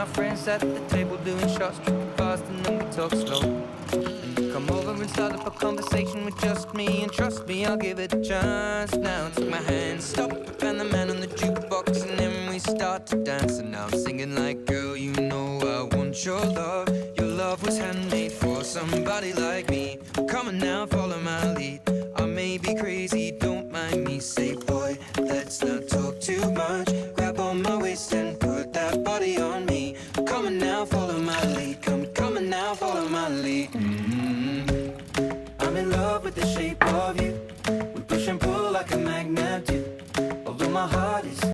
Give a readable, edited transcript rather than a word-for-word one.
our friends at the table doing shots, tripping fast, and then we talk slow. And you come over and start up a conversation with just me, and trust me, I'll give it a chance. Now take my hand, stop it, and the man on the jukebox, and then we start to dance. And now I'm singing like, girl, you know I want your love. Your love was handmade for somebody like me. Come on now, follow my lead. I may be crazy, don't mind me. Say, boy, let's not talk too much.